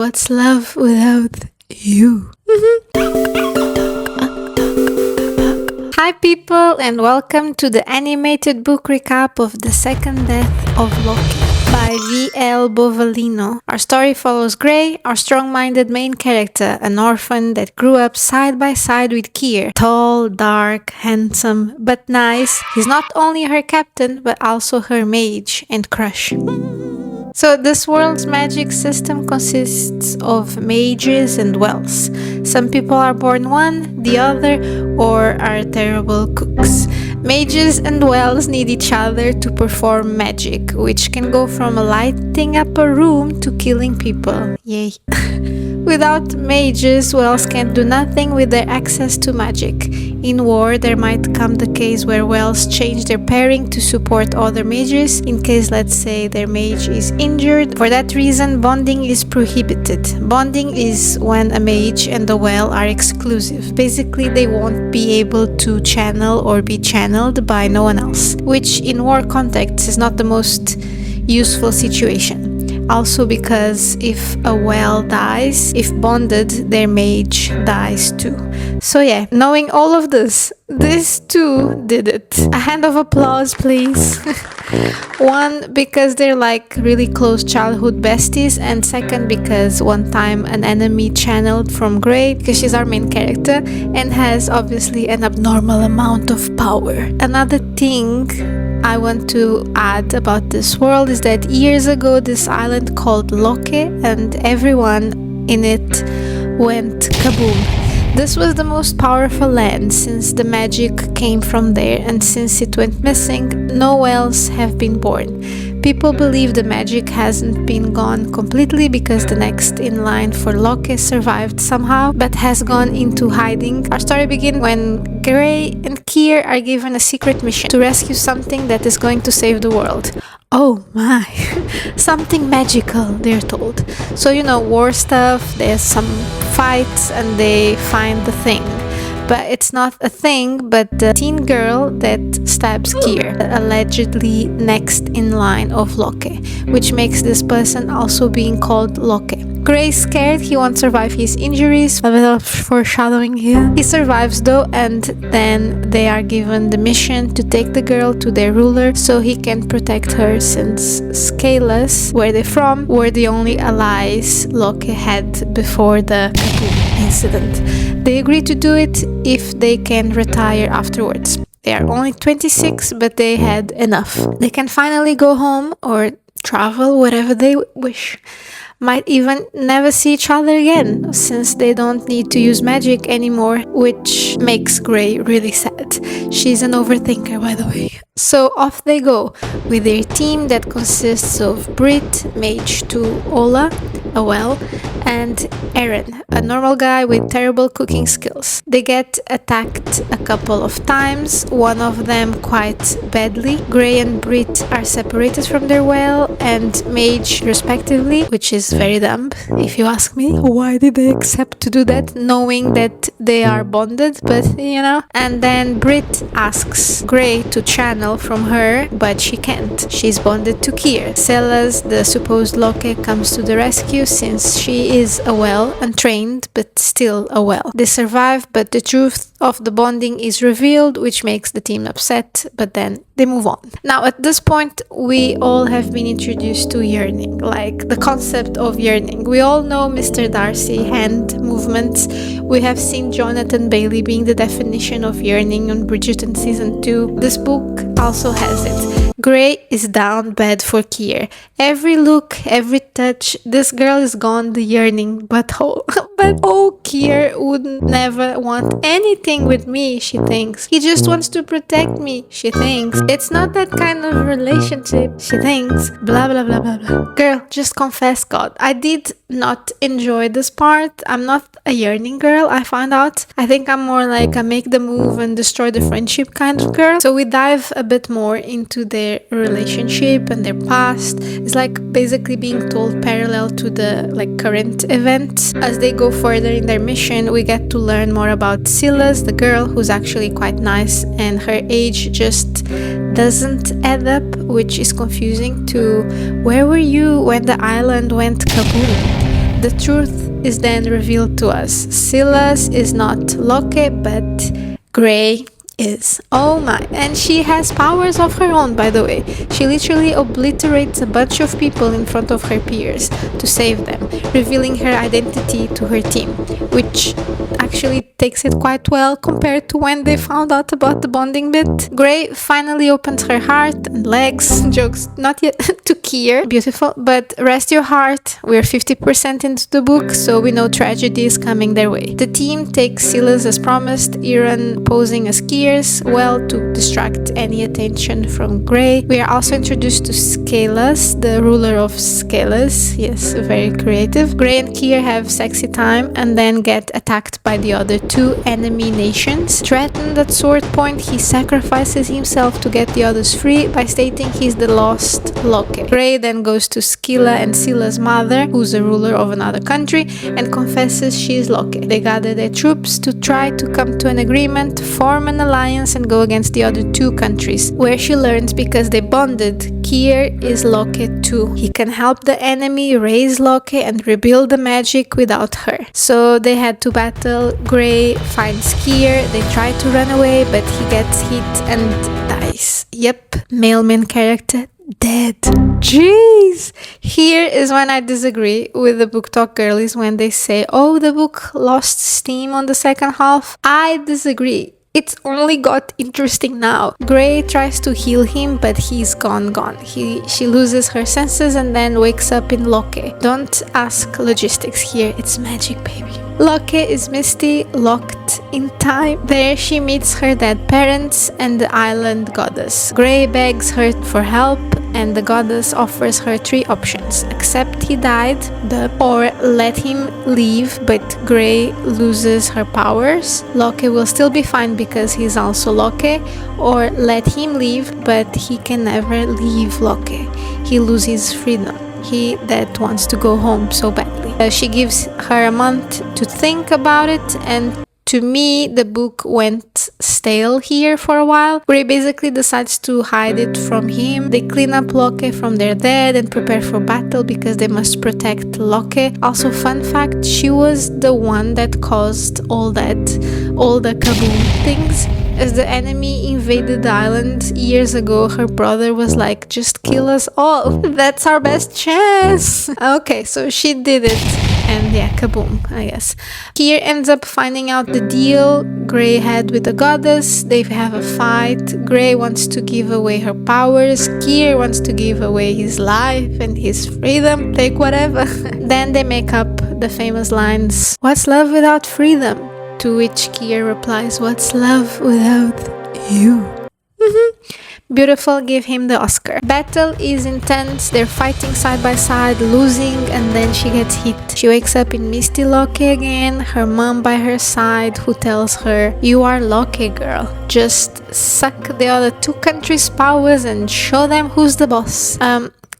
What's love without you? Hi people, and welcome to the animated book recap of The Second Death of Locke by V.L.Bovalino. Our story follows Grey, our strong-minded main character, an orphan that grew up side by side with Kier. Tall, dark, handsome, but nice. He's not only her captain, but also her mage and crush. So this world's magic system consists of mages and wells. Some people are born one, the other, or are terrible cooks. Mages and wells need each other to perform magic, which can go from lighting up a room to killing people. Yay. Without mages, wells can't do nothing with their access to magic. In war, there might come the case where wells change their pairing to support other mages, in case, let's say, their mage is injured. For that reason, bonding is prohibited. Bonding is when a mage and a well are exclusive. Basically, they won't be able to channel or be channeled by no one else, which in war contexts is not the most useful situation. Also because if a well dies, if bonded, their mage dies too. So yeah, knowing all of this, these two did it. A hand of applause, please. One, because they're like really close childhood besties, and second, because one time an enemy channeled from Grey, because she's our main character, and has obviously an abnormal amount of power. Another thing I want to add about this world is that years ago this island called Locke and everyone in it went kaboom. This was the most powerful land since the magic came from there, and since it went missing, no wells have been born. People believe the magic hasn't been gone completely because the next in line for Locke survived somehow, but has gone into hiding. Our story begins when Grey and Kier are given a secret mission to rescue something that is going to save the world. Oh my, something magical, they're told. So, you know, war stuff, there's some fights and they find the thing. But it's not a thing, but the teen girl that stabs Kier, allegedly next in line of Locke, which makes this person also being called Locke. Grey's scared he won't survive his injuries, a little foreshadowing here. He survives though, and then they are given the mission to take the girl to their ruler so he can protect her, since Scaleless, where they're from, were the only allies Locke had before the kaboom incident. They agree to do it if they can retire afterwards. They are only 26, but they had enough. They can finally go home or travel wherever they wish. Might even never see each other again, since they don't need to use magic anymore, which makes Grey really sad. She's an overthinker, by the way. So off they go, with their team that consists of Brit, Mage 2, Ola, a well, and Aaron, a normal guy with terrible cooking skills. They get attacked a couple of times, one of them quite badly. Grey and Brit are separated from their well and Mage respectively, which is very dumb, if you ask me. Why did they accept to do that, knowing that they are bonded? But, you know. And then Brit asks Grey to channel from her, but she can't. She's bonded to Kier. Celas, the supposed Locke, comes to the rescue since she is a well, untrained, but still a well. They survive, but the truth of the bonding is revealed, which makes the team upset, but then they move on. Now, at this point, we all have been introduced to yearning, like the concept of yearning. We all know Mr. Darcy hand movements. We have seen Jonathan Bailey being the definition of yearning on Bridgerton season 2. This book also has it. Grey is down bad for Kier. Every look, every touch, this girl is gone the yearning butthole. But oh, Kier would never want anything with me, she thinks. He just wants to protect me, she thinks. It's not that kind of relationship, she thinks. Blah blah blah blah blah. Girl, just confess, God. I did not enjoy this part. I'm not a yearning girl, I found out. I think I'm more like a make the move and destroy the friendship kind of girl. So we dive a bit more into their relationship and their past. It's like basically being told parallel to the like current events. As they go further in their mission, we get to learn more about Silas, the girl who's actually quite nice, and her age just doesn't add up, which is confusing to where were you when the island went kaboom? The truth is then revealed to us. Silas is not Locke, but Grey is. Oh my. And she has powers of her own, by the way. She literally obliterates a bunch of people in front of her peers to save them, revealing her identity to her team, which actually takes it quite well compared to when they found out about the bonding bit. Grey finally opens her heart and legs, jokes not yet, to Kier. Beautiful, but rest your heart, we're 50% into the book, so we know tragedy is coming their way. The team takes Silas as promised, Iran posing as Kier, well, to distract any attention from Grey. We are also introduced to Scalas, the ruler of Scalas. Yes, very creative. Grey and Kier have sexy time and then get attacked by the other two enemy nations. Threatened at sword point, he sacrifices himself to get the others free by stating he's the lost Locke. Grey then goes to Scylla and Scylla's mother, who's a ruler of another country, and confesses she is Locke. They gather their troops to try to come to an agreement, form an alliance, and go against the other two countries, where she learns, because they bonded, Kier is Locke too. He can help the enemy raise Locke and rebuild the magic without her. So they had to battle. Grey finds Kier, they try to run away, but he gets hit and dies. Yep, male main character dead. Jeez! Here is when I disagree with the BookTok girlies when they say, oh, the book lost steam on the second half. I disagree. It's only got interesting now. Grey tries to heal him, but he's gone. She loses her senses and then wakes up in Locke. Don't ask logistics here, it's magic, baby. Locke is Misty, locked in time. There she meets her dead parents and the island goddess. Grey begs her for help, and the goddess offers her three options: accept he died, or let him leave but Grey loses her powers. Locke will still be fine because he's also Locke, or let him leave but he can never leave Locke. He loses freedom. He that wants to go home so badly. She gives her a month to think about it, and to me, the book went stale here for a while. Grey basically decides to hide it from him. They clean up Locke from their dead and prepare for battle because they must protect Locke. Also, fun fact, she was the one that caused all the kaboom things. As the enemy invaded the island years ago, her brother was like, just kill us all. That's our best chance. Okay, so she did it. And yeah, kaboom, I guess. Kier ends up finding out the deal Grey had with the goddess. They have a fight. Grey wants to give away her powers. Kier wants to give away his life and his freedom. Take whatever. Then they make up the famous lines, "What's love without freedom?" To which Kier replies, "What's love without you?" Beautiful, give him the Oscar. Battle is intense, they're fighting side by side, losing, and then she gets hit. She wakes up in Misty Locke again, her mom by her side, who tells her, "You are Locke, girl. Just suck the other two countries' powers and show them who's the boss."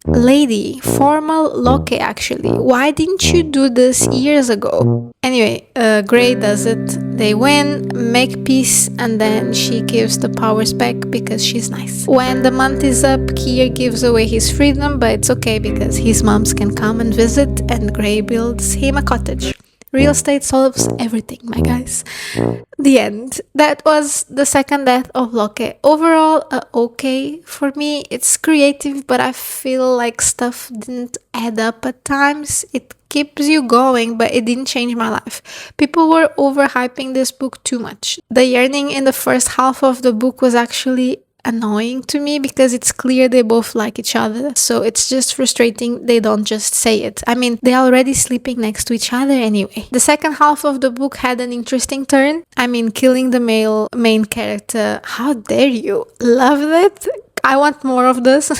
Lady, formal Locke actually. Why didn't you do this years ago? Anyway, Grey does it. They win, make peace, and then she gives the powers back because she's nice. When the month is up, Kier gives away his freedom, but it's okay because his moms can come and visit, and Grey builds him a cottage. Real estate solves everything, my guys. The end. That was the second death of Locke. Overall, okay for me. It's creative, but I feel like stuff didn't add up at times. It keeps you going, but it didn't change my life. People were overhyping this book too much. The yearning in the first half of the book was actually annoying to me because it's clear they both like each other, so it's just frustrating they don't just say it. I mean, they're already sleeping next to each other anyway. The second half of the book had an interesting turn. I mean, killing the male main character, how dare you? Love it. I want more of this.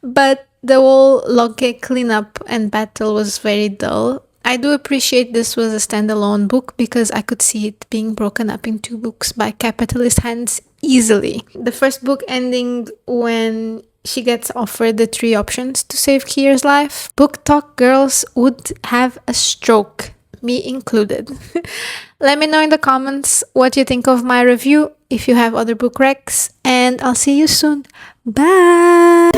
But the whole Locke cleanup and battle was very dull. I do appreciate this was a standalone book because I could see it being broken up in two books by capitalist hands easily. The first book ending when she gets offered the three options to save Kier's life. BookTok girls would have a stroke, me included. Let me know in the comments what you think of my review, if you have other book recs, and I'll see you soon. Bye!